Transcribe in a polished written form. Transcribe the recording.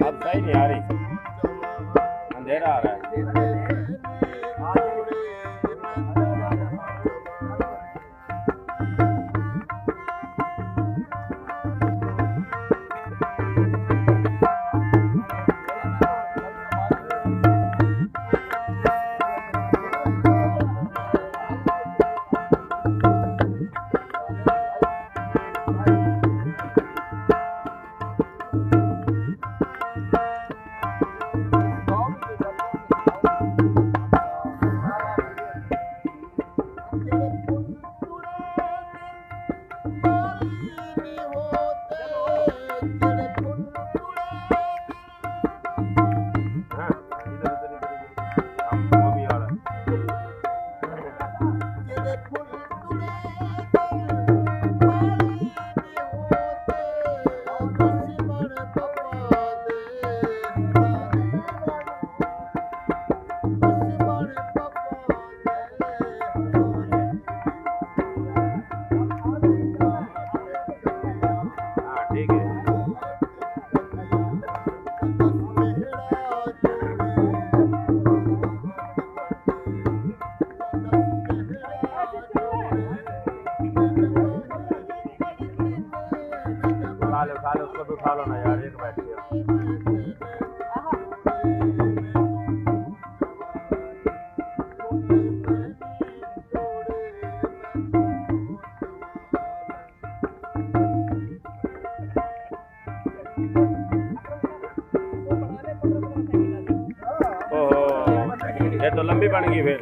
अब सही नहीं आ रही, अंधेरा आ रहा है। खा लो उसको भी उठा लो ना यार, एक बैठ गया। ओहो ये तो लंबी बन गई फिर।